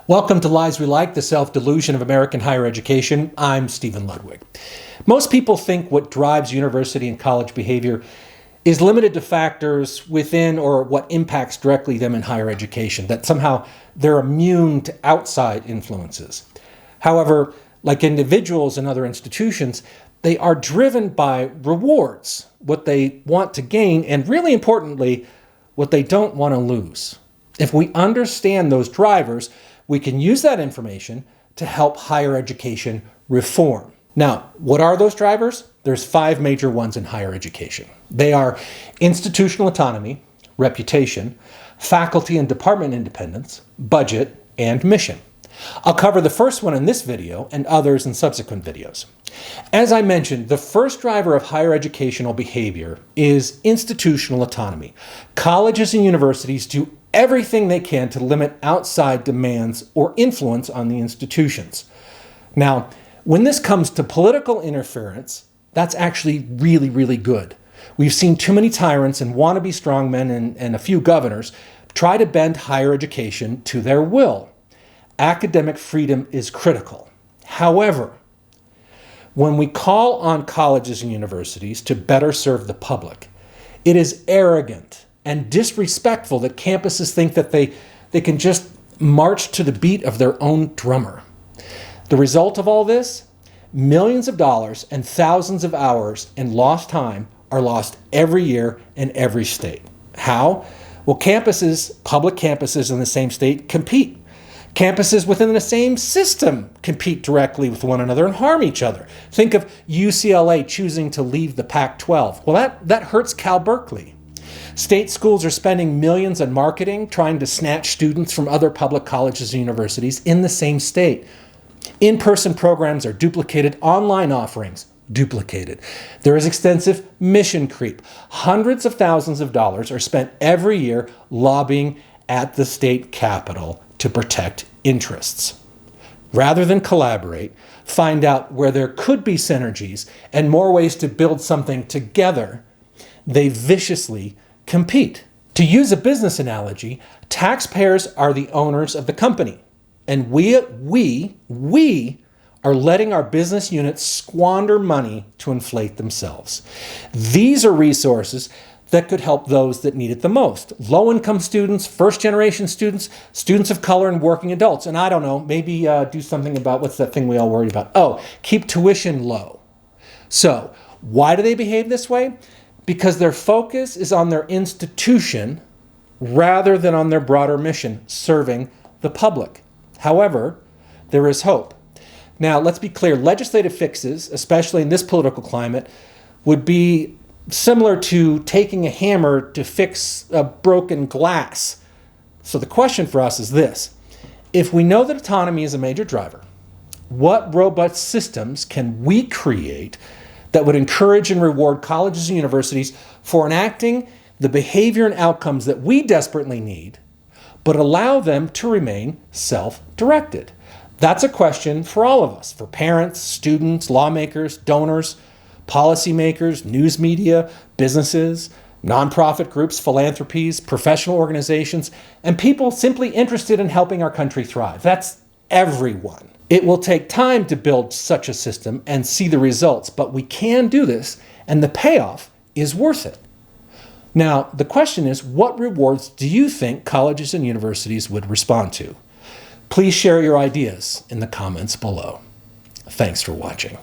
Welcome to Lies We Like, the Self-Delusion of American Higher Education. I'm Stephen Ludwig. Most people think what drives university and college behavior is limited to factors within or what impacts directly them in higher education, that somehow they're immune to outside influences. However, like individuals and other institutions, they are driven by rewards, what they want to gain, and really importantly, what they don't want to lose. If we understand those drivers, we can use that information to help higher education reform. Now, what are those drivers? There's 5 major ones in higher education. They are institutional autonomy, reputation, faculty and department independence, budget, and mission. I'll cover the first one in this video and others in subsequent videos. As I mentioned, the first driver of higher educational behavior is institutional autonomy. Colleges and universities do everything they can to limit outside demands or influence on the institutions. Now, when this comes to political interference, that's actually really good. We've seen too many tyrants and wannabe strongmen and a few governors try to bend higher education to their will. Academic freedom is critical. However, when we call on colleges and universities to better serve the public, it is arrogant and disrespectful that campuses think that they can just march to the beat of their own drummer. The result of all this? Millions of dollars and thousands of hours in lost time are lost every year in every state. How? Well, public campuses in the same state compete. Campuses within the same system compete directly with one another and harm each other. Think of UCLA choosing to leave the Pac-12. Well, that hurts Cal Berkeley. State schools are spending millions on marketing, trying to snatch students from other public colleges and universities in the same state. In-person programs are duplicated, online offerings duplicated. There is extensive mission creep. Hundreds of thousands of dollars are spent every year lobbying at the state capitol to protect interests. Rather than collaborate, find out where there could be synergies and more ways to build something together, they viciously compete. To use a business analogy, taxpayers are the owners of the company, and we are letting our business units squander money to inflate themselves. These are resources that could help those that need it the most. Low-income students, first-generation students, students of color, and working adults. And I don't know, maybe do something about, what's that thing we all worry about? Oh, keep tuition low. So, why do they behave this way? Because their focus is on their institution rather than on their broader mission, serving the public. However, there is hope. Now, let's be clear, legislative fixes, especially in this political climate, would be similar to taking a hammer to fix a broken glass. So the question for us is this: if we know that autonomy is a major driver, what robust systems can we create that would encourage and reward colleges and universities for enacting the behavior and outcomes that we desperately need, but allow them to remain self-directed? That's a question for all of us, for parents, students, lawmakers, donors, policymakers, news media, businesses, nonprofit groups, philanthropies, professional organizations, and people simply interested in helping our country thrive. That's everyone. It will take time to build such a system and see the results, but we can do this, and the payoff is worth it. Now, the question is, what rewards do you think colleges and universities would respond to? Please share your ideas in the comments below. Thanks for watching.